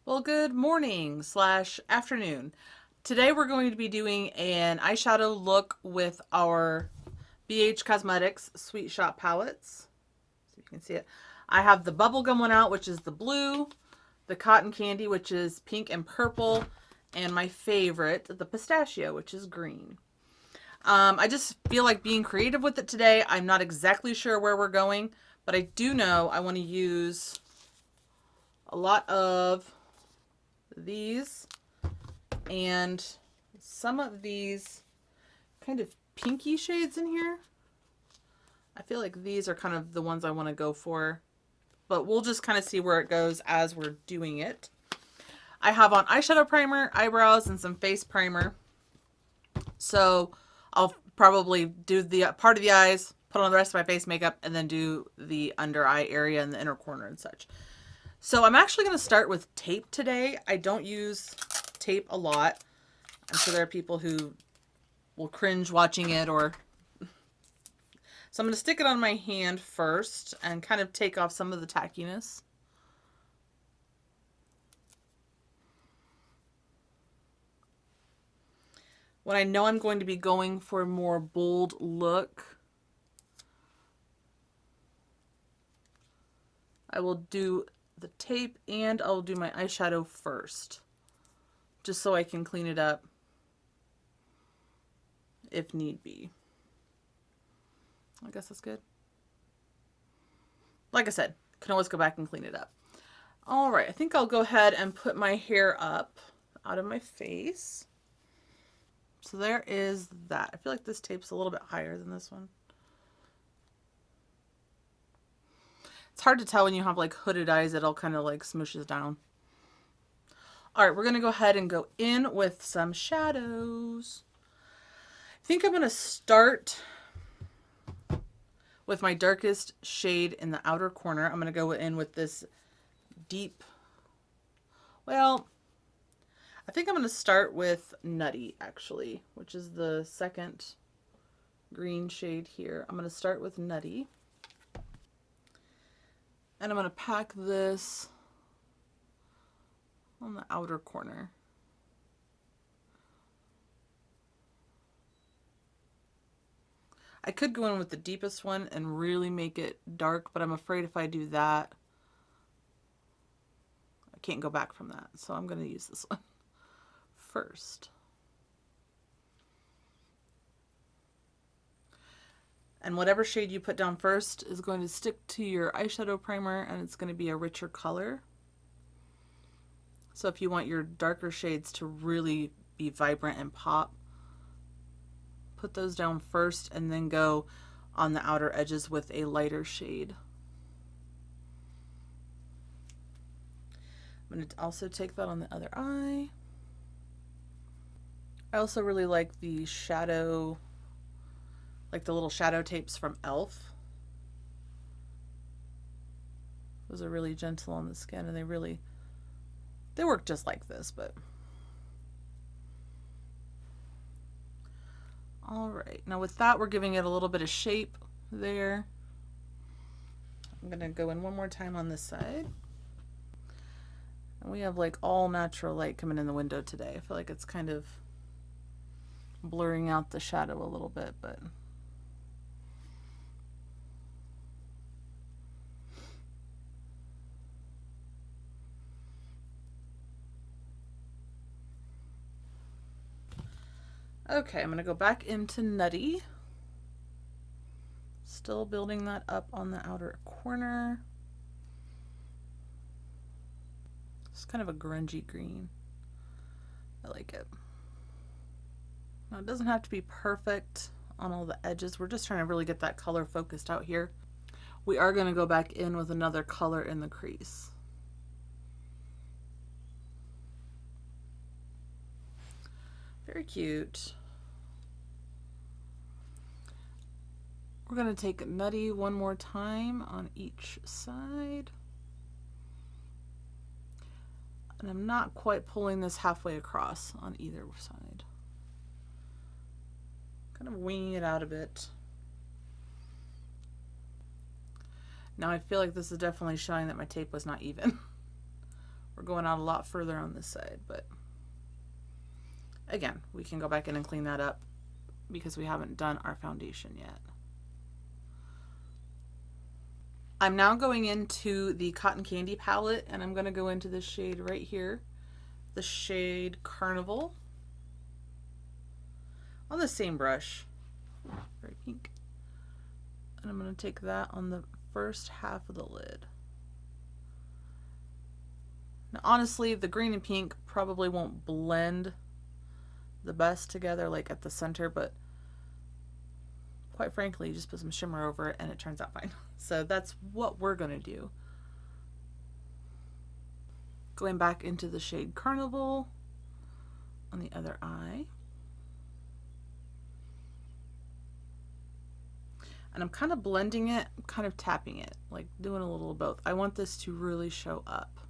Well, good morning slash afternoon. Today we're going to be doing an eyeshadow look with our BH Cosmetics Sweet Shop palettes. So you can see it. I have the bubblegum one out, which is the blue, the cotton candy, which is pink and purple, and my favorite, the pistachio, which is green. I just feel like being creative with it today. I'm not exactly sure where we're going, but I do know I want to use a lot of these and some of these kind of pinky shades in here. I feel like these are kind of the ones I want to go for, but we'll just kind of see where it goes as we're doing it. I have on eyeshadow primer, eyebrows, and some face primer. So I'll probably do the part of the eyes, put on the rest of my face makeup, and then do the under eye area and the inner corner and such. So I'm actually going to start with tape today. I don't use tape a lot. I'm sure there are people who will cringe watching it or... So I'm going to stick it on my hand first and kind of take off some of the tackiness. When I know I'm going to be going for a more bold look, I will do the tape and I'll do my eyeshadow first, just so I can clean it up if need be. I guess that's good. Like I said, can always go back and clean it up. All right, I think I'll go ahead and put my hair up out of my face. So there is that. I feel like this tape's a little bit higher than this one. It's hard to tell when you have like hooded eyes, it all kind of like smooshes down. All right, we're gonna go ahead and go in with some shadows. I think I'm gonna start with my darkest shade in the outer corner. I'm gonna go in with this deep, well, I think I'm gonna start with Nutty actually, which is the second green shade here. I'm gonna start with Nutty. And I'm going to pack this on the outer corner. I could go in with the deepest one and really make it dark, but I'm afraid if I do that, I can't go back from that. So I'm going to use this one first. And whatever shade you put down first is going to stick to your eyeshadow primer, and it's going to be a richer color. So if you want your darker shades to really be vibrant and pop, put those down first and then go on the outer edges with a lighter shade. I'm going to also take that on the other eye. I also really like the shadow, like the little shadow tapes from e.l.f. Those are really gentle on the skin, and they work just like this, but... All right, now with that, we're giving it a little bit of shape there. I'm gonna go in one more time on this side. And we have like all natural light coming in the window today. I feel like it's kind of blurring out the shadow a little bit, but... Okay, I'm going to go back into Nutty. Still building that up on the outer corner. It's kind of a grungy green. I like it. Now it doesn't have to be perfect on all the edges. We're just trying to really get that color focused out here. We are going to go back in with another color in the crease. Very cute. We're going to take Nutty one more time on each side. And I'm not quite pulling this halfway across on either side. Kind of winging it out a bit. Now I feel like this is definitely showing that my tape was not even. We're going out a lot further on this side, but again, we can go back in and clean that up because we haven't done our foundation yet. I'm now going into the Cotton Candy palette, and I'm going to go into this shade right here, the shade Carnival, on the same brush, very pink. And I'm going to take that on the first half of the lid. Now honestly, the green and pink probably won't blend the best together like at the center, but quite frankly, you just put some shimmer over it and it turns out fine. So that's what we're going to do. Going back into the shade Carnival on the other eye. And I'm kind of blending it, I'm kind of tapping it, like doing a little of both. I want this to really show up.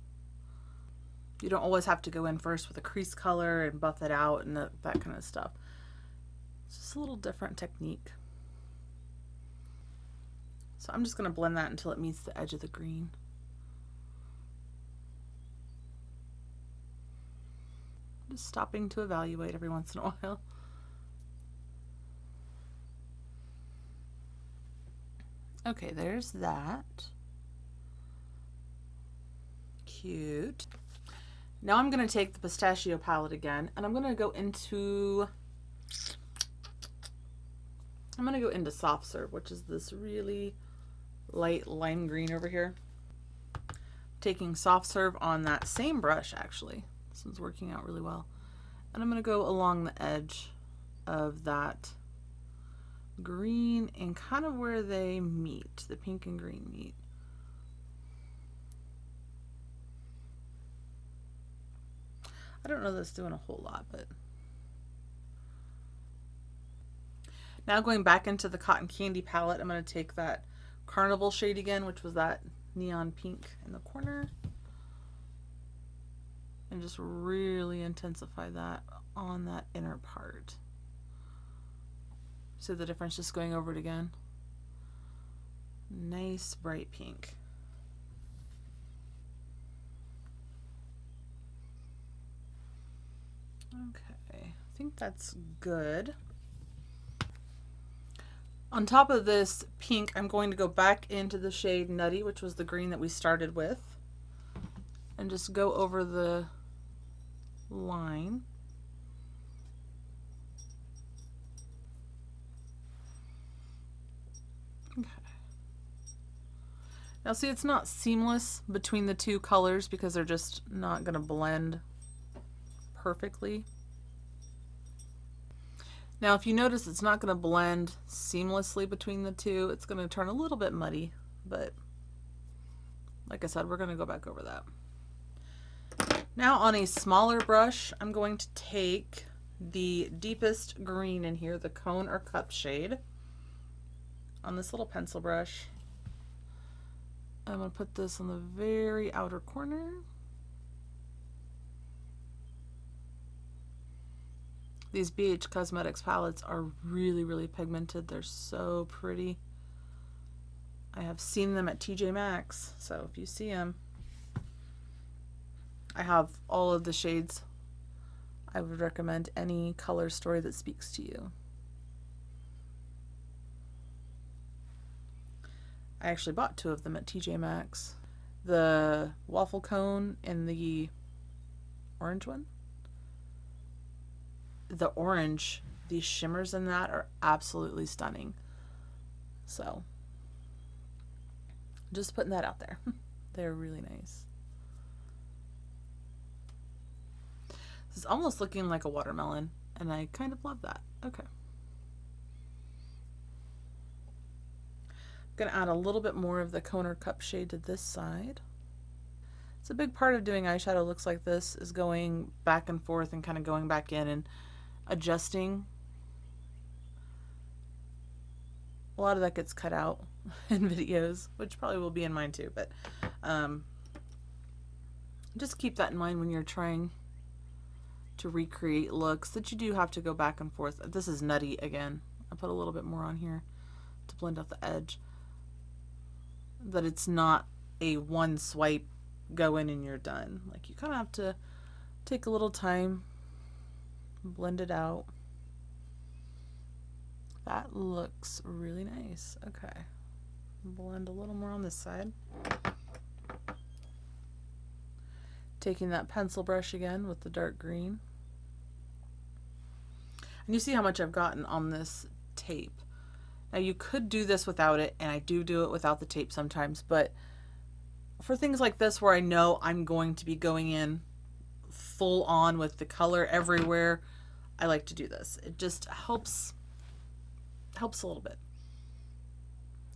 You don't always have to go in first with a crease color and buff it out and that kind of stuff. It's just a little different technique. So I'm just going to blend that until it meets the edge of the green. Just stopping to evaluate every once in a while. Okay, there's that. Cute. Now I'm going to take the Pistachio palette again, and I'm going to go into Soft Serve, which is this really light lime green over here. Taking Soft Serve on that same brush, actually. This one's working out really well. And I'm going to go along the edge of that green and kind of where they meet, the pink and green meet. I don't know that's doing a whole lot, but now going back into the Cotton Candy palette, I'm going to take that Carnival shade again, which was that neon pink in the corner, and just really intensify that on that inner part. See the difference just going over it again? Nice bright pink. Okay, I think that's good. On top of this pink, I'm going to go back into the shade Nutty, which was the green that we started with, and just go over the line. Okay. Now see, it's not seamless between the two colors because they're just not going to blend perfectly. Now if you notice, it's not going to blend seamlessly between the two. It's going to turn a little bit muddy, but like I said, we're going to go back over that. Now on a smaller brush, I'm going to take the deepest green in here, the Cone or Cup shade, on this little pencil brush. I'm going to put this on the very outer corner. These BH Cosmetics palettes are really, really pigmented. They're so pretty. I have seen them at TJ Maxx, so if you see them, I have all of the shades. I would recommend any color story that speaks to you. I actually bought 2 of them at TJ Maxx. The waffle cone and the orange one. The orange, these shimmers in that are absolutely stunning. So, just putting that out there. They're really nice. This is almost looking like a watermelon, and I kind of love that. Okay. I'm going to add a little bit more of the Cone or Cup shade to this side. It's a big part of doing eyeshadow looks like this is going back and forth and kind of going back in and adjusting. A lot of that gets cut out in videos, which probably will be in mine too, but just keep that in mind when you're trying to recreate looks that you do have to go back and forth. This is Nutty again. I put a little bit more on here to blend out the edge. That it's not a one swipe go in and you're done. Like, you kind of have to take a little time, blend it out. That looks really nice. Okay. Blend a little more on this side. Taking that pencil brush again with the dark green. And you see how much I've gotten on this tape. Now you could do this without it, and I do it without the tape sometimes, but for things like this where I know I'm going to be going in full on with the color everywhere, I like to do this. It just helps a little bit.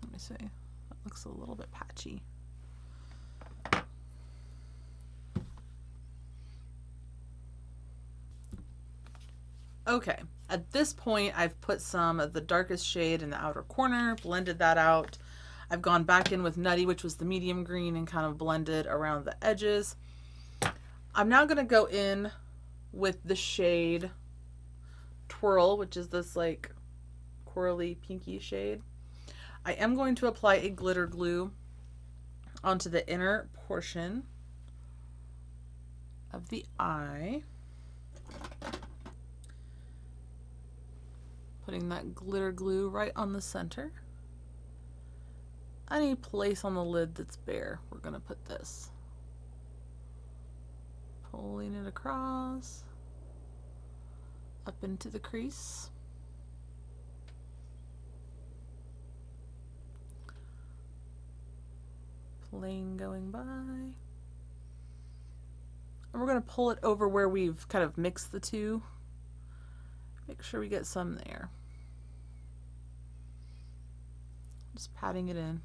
Let me see. That looks a little bit patchy. Okay, at this point I've put some of the darkest shade in the outer corner, blended that out. I've gone back in with Nutty, which was the medium green, and kind of blended around the edges. I'm now going to go in with the shade Twirl, which is this like corally pinky shade. I am going to apply a glitter glue onto the inner portion of the eye. Putting that glitter glue right on the center. Any place on the lid that's bare, we're going to put this. Pulling it across, up into the crease. Plane going by. And we're going to pull it over where we've kind of mixed the two. Make sure we get some there. Just patting it in.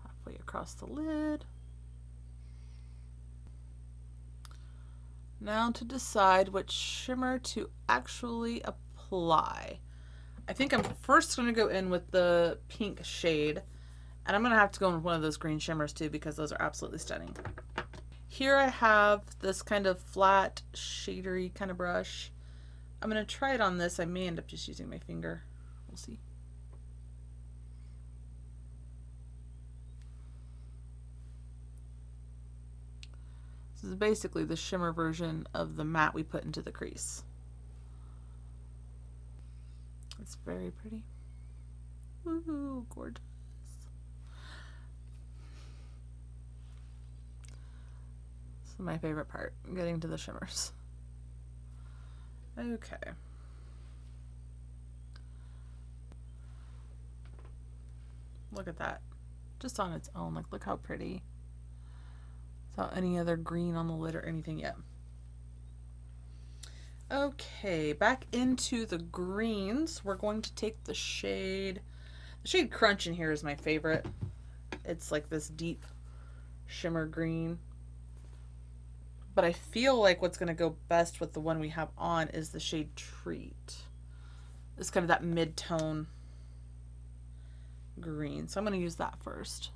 Halfway across the lid. Now to decide which shimmer to actually apply. I think I'm first going to go in with the pink shade. And I'm going to have to go in with one of those green shimmers too, because those are absolutely stunning. Here I have this kind of flat, shadery kind of brush. I'm going to try it on this. I may end up just using my finger. We'll see. This is basically the shimmer version of the matte we put into the crease. It's very pretty. Woohoo, gorgeous. This is my favorite part, getting to the shimmers. Okay. Look at that. Just on its own, like, look how pretty. Without any other green on the lid or anything yet. Okay, back into the greens. We're going to take the shade Crunch in here is my favorite. It's like this deep shimmer green. But I feel like what's going to go best with the one we have on is the shade Treat. It's kind of that mid-tone green. So I'm going to use that first.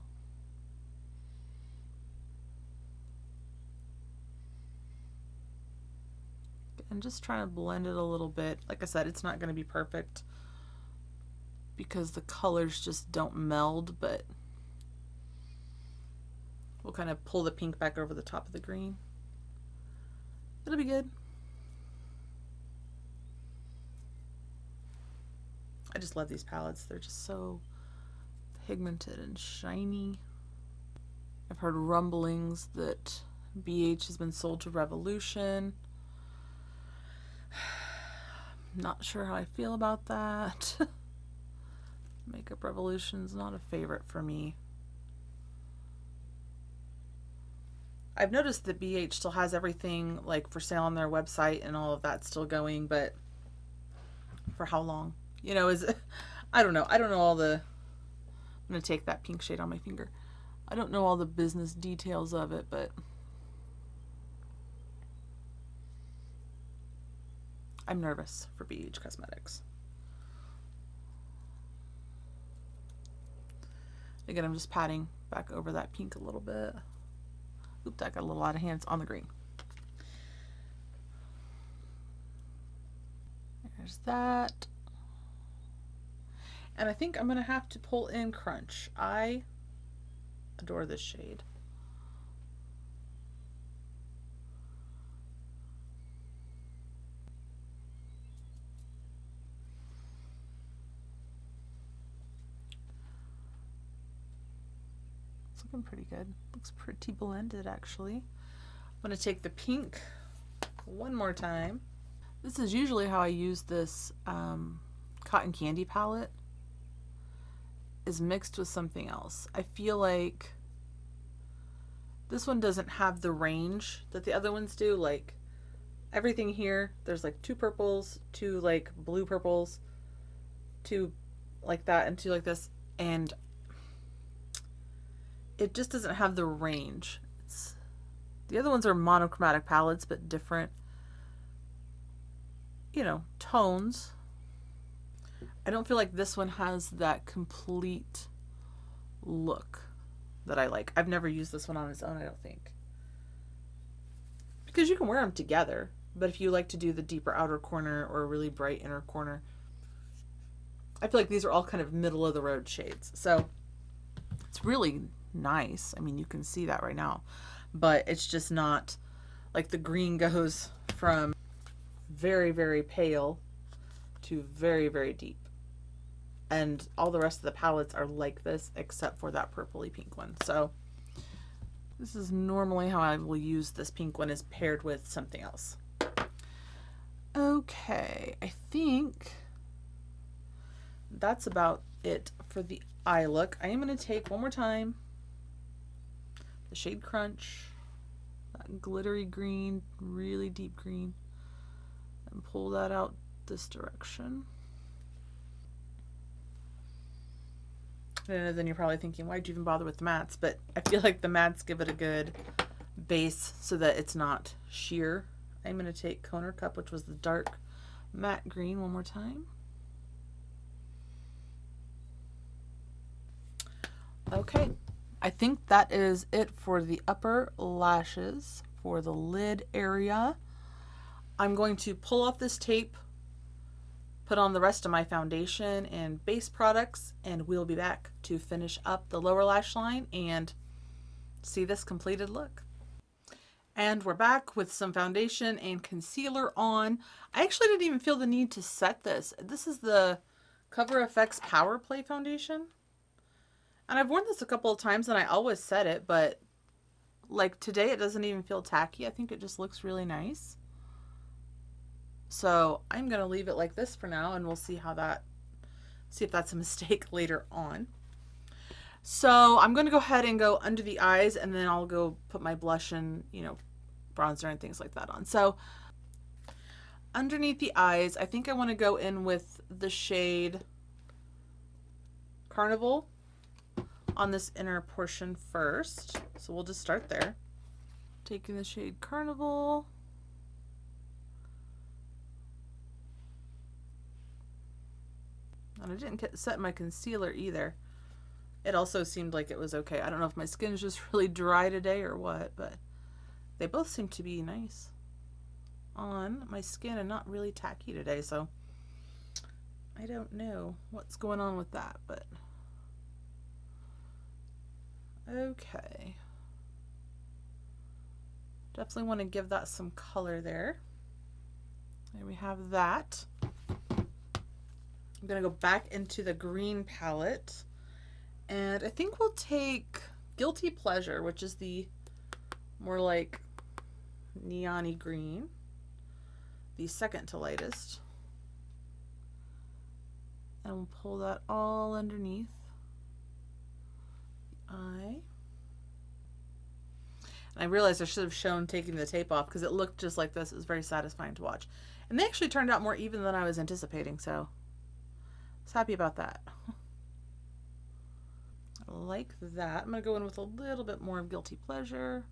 And just trying to blend it a little bit. Like I said, it's not going to be perfect because the colors just don't meld, but we'll kind of pull the pink back over the top of the green. It'll be good. I just love these palettes. They're just so pigmented and shiny. I've heard rumblings that BH has been sold to Revolution. Not sure how I feel about that. Makeup Revolution's not a favorite for me. I've noticed that BH still has everything like for sale on their website and all of that still going, but for how long? You know, I don't know. I don't know all the, I'm going to take that pink shade on my finger. I don't know all the business details of it, but I'm nervous for BH Cosmetics. Again, I'm just patting back over that pink a little bit. Oop, that got a little out of hand. It's on the green. There's that. And I think I'm going to have to pull in Crunch. I adore this shade. It's looking pretty good. Looks pretty blended, actually. I'm going to take the pink one more time. This is usually how I use this cotton candy palette, is mixed with something else. I feel like this one doesn't have the range that the other ones do. Like everything here, there's like 2 purples, 2 like blue purples, 2 like that, and 2 like this. And it just doesn't have the range. The other ones are monochromatic palettes, but different, you know, tones. I don't feel like this one has that complete look that I like. I've never used this one on its own, I don't think. Because you can wear them together, but if you like to do the deeper outer corner or a really bright inner corner, I feel like these are all kind of middle of the road shades. So it's really nice. I mean, you can see that right now, but it's just not like the green goes from very, very pale to very, very deep. And all the rest of the palettes are like this, except for that purpley pink one. So this is normally how I will use this pink one, is paired with something else. Okay, I think that's about it for the eye look. I am going to take one more time the shade Crunch, that glittery green, really deep green, and pull that out this direction. And then you're probably thinking, why'd you even bother with the mattes? But I feel like the mattes give it a good base so that it's not sheer. I'm going to take Conor Cup, which was the dark matte green, one more time. Okay, I think that is it for the upper lashes. For the lid area, I'm going to pull off this tape, put on the rest of my foundation and base products, and we'll be back to finish up the lower lash line and see this completed look. And we're back with some foundation and concealer on. I actually didn't even feel the need to set this. This is the Cover FX Power Play foundation. And I've worn this a couple of times and I always set it, but like today it doesn't even feel tacky. I think it just looks really nice. So I'm going to leave it like this for now, and we'll see if that's a mistake later on. So I'm going to go ahead and go under the eyes, and then I'll go put my blush and, you know, bronzer and things like that on. So underneath the eyes, I think I want to go in with the shade Carnival on this inner portion first. So we'll just start there. Taking the shade Carnival. And I didn't set my concealer either. It also seemed like it was okay. I don't know if my skin is just really dry today or what, but they both seem to be nice on my skin and not really tacky today, so I don't know what's going on with that, but okay. Definitely want to give that some color there. There we have that. I'm going to go back into the green palette, and I think we'll take Guilty Pleasure, which is the more like neon-y green, the second to lightest, and we'll pull that all underneath the eye. And I realized I should have shown taking the tape off because it looked just like this. It was very satisfying to watch, and they actually turned out more even than I was anticipating, so happy about that. I like that. I'm going to go in with a little bit more of Guilty Pleasure.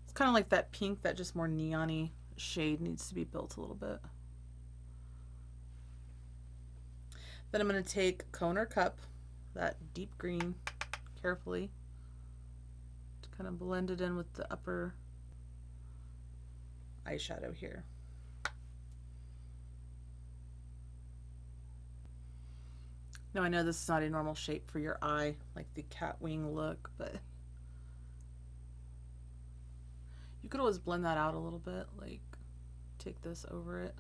It's kind of like that pink, that just more neon-y shade needs to be built a little bit. Then I'm going to take Conor Cup, that deep green, carefully to kind of blend it in with the upper eyeshadow here. Now I know this is not a normal shape for your eye, like the cat wing look, but you could always blend that out a little bit, like take this over it.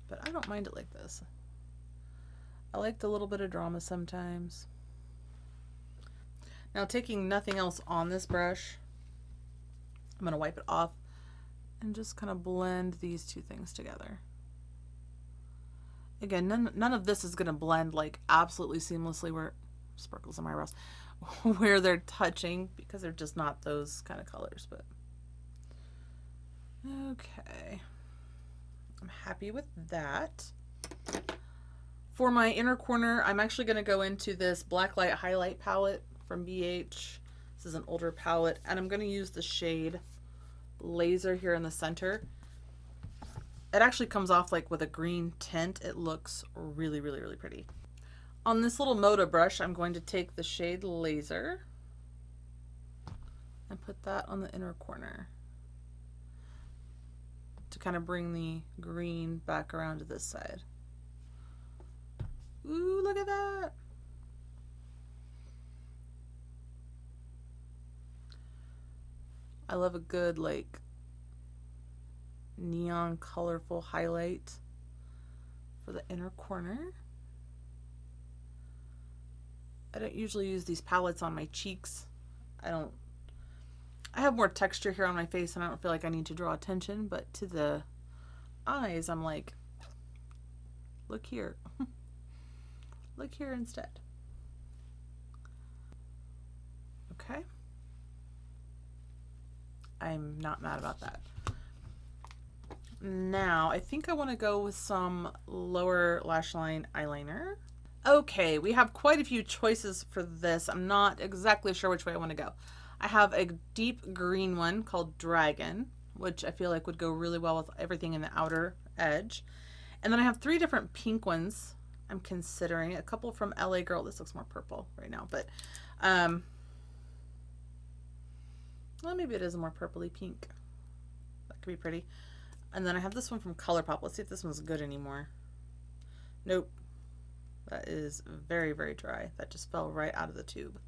but I don't mind it like this. I like the little bit of drama sometimes. Now, taking nothing else on this brush, I'm going to wipe it off and just kind of blend these two things together. Again, none of this is going to blend like absolutely seamlessly where sparkles on my eyebrows where they're touching, because they're just not those kind of colors. But okay, I'm happy with that. For my inner corner, I'm actually going to go into this Blacklight Highlight palette from BH. This is an older palette, and I'm going to use the shade Laser here in the center. It actually comes off like with a green tint. It looks really, really, really pretty. On this little Moda brush, I'm going to take the shade Laser and put that on the inner corner to kind of bring the green back around to this side. Ooh, look at that. I love a good like neon colorful highlight for the inner corner. I don't usually use these palettes on my cheeks. I have more texture here on my face and I don't feel like I need to draw attention, but to the eyes I'm like, look here. Look here instead. Okay. I'm not mad about that. Now, I think I want to go with some lower lash line eyeliner. Okay, we have quite a few choices for this. I'm not exactly sure which way I want to go. I have a deep green one called Dragon, which I feel like would go really well with everything in the outer edge. And then I have 3 different pink ones I'm considering. A couple from LA Girl. This looks more purple right now, but well, maybe it is a more purpley pink. That could be pretty. And then I have this one from ColourPop. Let's see if this one's good anymore. Nope. That is very, very dry. That just fell right out of the tube.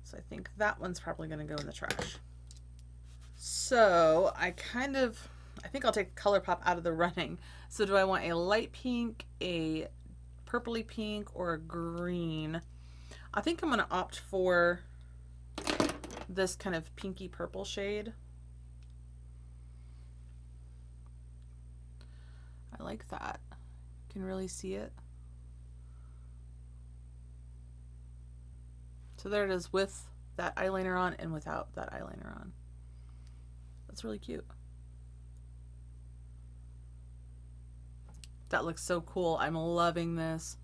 So I think that one's probably going to go in the trash. So I think I'll take ColourPop out of the running. So do I want a light pink, a purpley pink, or a green? I think I'm going to opt for this kind of pinky purple shade. I like that. You can really see it. So there it is with that eyeliner on and without that eyeliner on. That's really cute. That looks so cool. I'm loving this.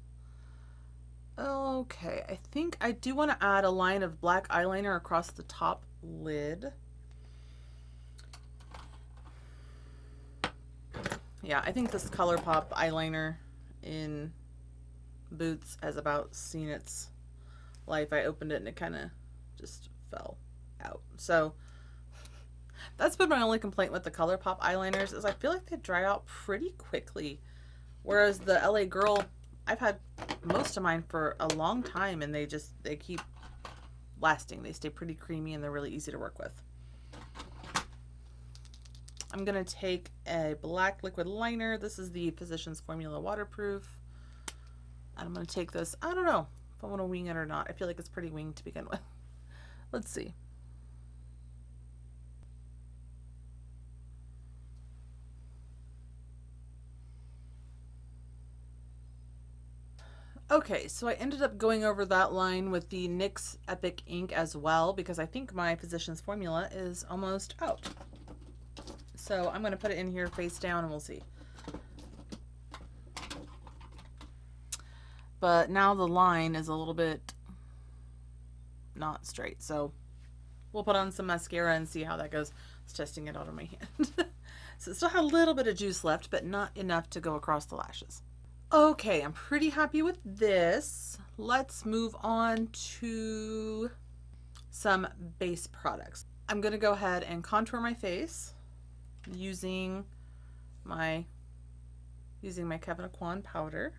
Okay, I think I do want to add a line of black eyeliner across the top lid. Yeah, I think this ColourPop eyeliner in Boots has about seen its life. I opened it and it kind of just fell out. So that's been my only complaint with the ColourPop eyeliners, is I feel like they dry out pretty quickly. Whereas the LA Girl, I've had most of mine for a long time and they keep lasting. They stay pretty creamy and they're really easy to work with. I'm going to take a black liquid liner. This is the Physicians Formula Waterproof. And I'm going to take this. I don't know if I want to wing it or not. I feel like it's pretty winged to begin with. Let's see. Okay, so I ended up going over that line with the NYX Epic ink as well, because I think my Physicians Formula is almost out. So I'm going to put it in here face down and we'll see. But now the line is a little bit not straight. So we'll put on some mascara and see how that goes. I was testing it out on my hand. So it still had a little bit of juice left, but not enough to go across the lashes. Okay, I'm pretty happy with this. Let's move on to some base products. I'm going to go ahead and contour my face using my Kevyn Aucoin powder.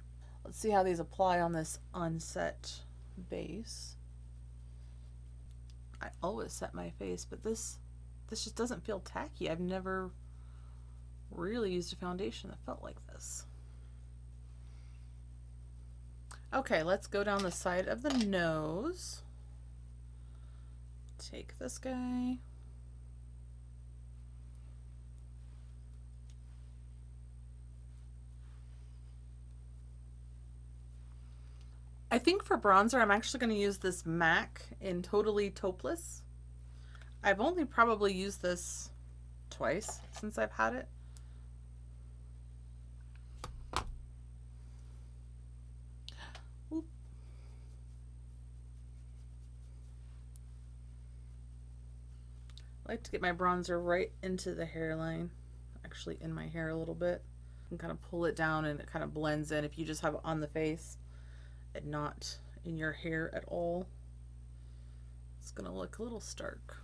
Let's see how these apply on this unset base. I always set my face, but this just doesn't feel tacky. I've never really used a foundation that felt like this. Okay, let's go down the side of the nose. Take this guy. I think for bronzer, I'm actually going to use this MAC in Totally Topeless. I've only probably used this twice since I've had it. Oop. I like to get my bronzer right into the hairline, actually in my hair a little bit, and kind of pull it down, and it kind of blends in if you just have it on the face and not in your hair at all. It's going to look a little stark.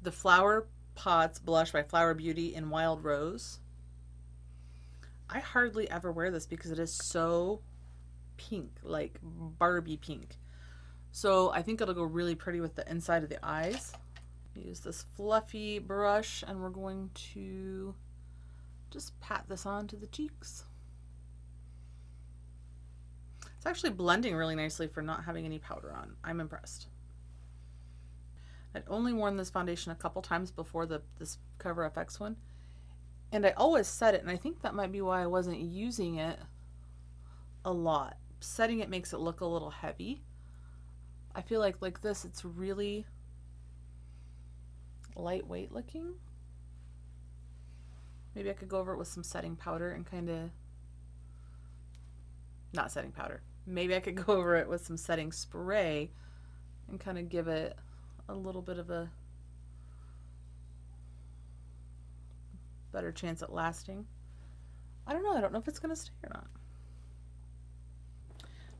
The Flower Pots blush by Flower Beauty in Wild Rose. I hardly ever wear this because it is so pink, like Barbie pink. So I think it'll go really pretty with the inside of the eyes. Use this fluffy brush, and we're going to just pat this onto the cheeks. It's actually blending really nicely for not having any powder on. I'm impressed. I'd only worn this foundation a couple times before this Cover FX one, and I always set it, and I think that might be why I wasn't using it a lot. Setting it makes it look a little heavy. I feel like this, it's really lightweight looking. Maybe I could go over it with some setting powder and kind of, not setting powder, maybe I could go over it with some setting spray and kind of give it a little bit of a better chance at lasting. I don't know. I don't know if it's going to stay or not.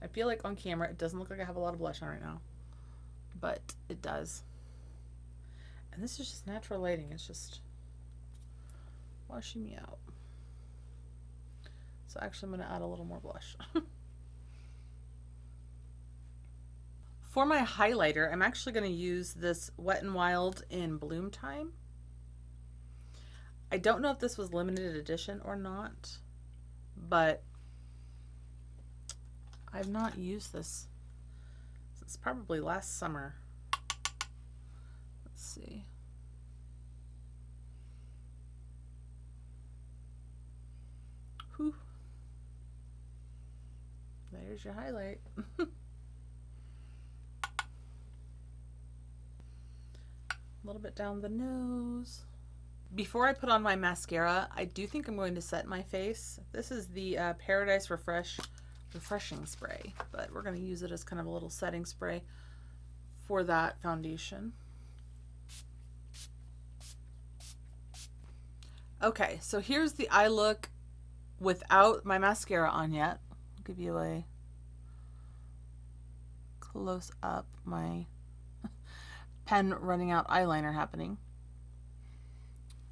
I feel like on camera it doesn't look like I have a lot of blush on right now, but it does. And this is just natural lighting. It's just washing me out. So actually I'm going to add a little more blush. For my highlighter, I'm actually going to use this Wet n Wild in Bloom Time. I don't know if this was limited edition or not, but I've not used this since probably last summer. Let's see. Whew. There's your highlight. A little bit down the nose. Before I put on my mascara, I do think I'm going to set my face. This is the Paradise Refreshing Spray, but we're going to use it as kind of a little setting spray for that foundation. Okay, so here's the eye look without my mascara on yet. I'll give you a close up, my pen running out eyeliner happening.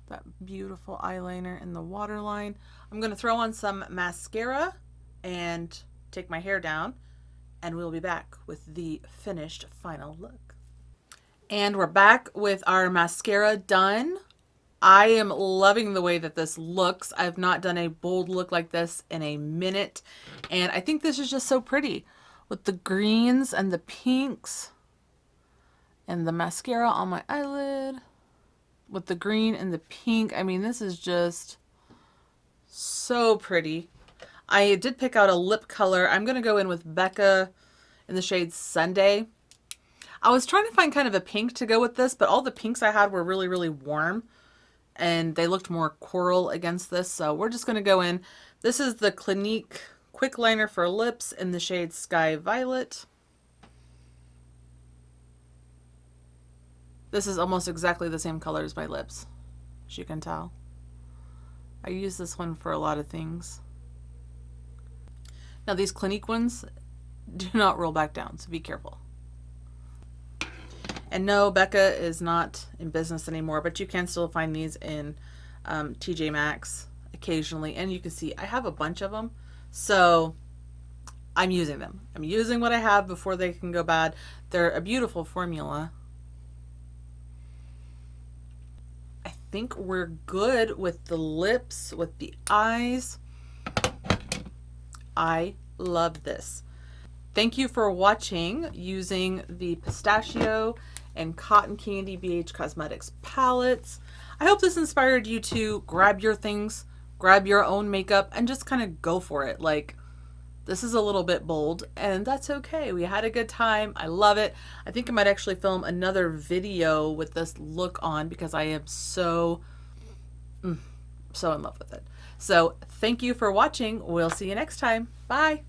That beautiful eyeliner in the waterline. I'm going to throw on some mascara and take my hair down, and we'll be back with the finished final look. And we're back with our mascara done. I am loving the way that this looks. I've not done a bold look like this in a minute, and I think this is just so pretty with the greens and the pinks and the mascara on my eyelid with the green and the pink. I mean, this is just so pretty. I did pick out a lip color. I'm going to go in with Becca in the shade Sunday. I was trying to find kind of a pink to go with this, but all the pinks I had were really, really warm, and they looked more coral against this. So we're just going to go in. This is the Clinique Quick Liner for Lips in the shade Sky Violet. This is almost exactly the same color as my lips, as you can tell. I use this one for a lot of things. Now these Clinique ones do not roll back down, so be careful. And no, Becca is not in business anymore, but you can still find these in TJ Maxx occasionally. And you can see I have a bunch of them, so I'm using them. I'm using what I have before they can go bad. They're a beautiful formula. I think we're good with the lips, with the eyes. I love this. Thank you for watching using the Pistachio and Cotton Candy BH Cosmetics palettes. I hope this inspired you to grab your things, grab your own makeup, and just kind of go for it. Like, this is a little bit bold, and that's okay. We had a good time. I love it. I think I might actually film another video with this look on because I am so in love with it. So thank you for watching. We'll see you next time. Bye.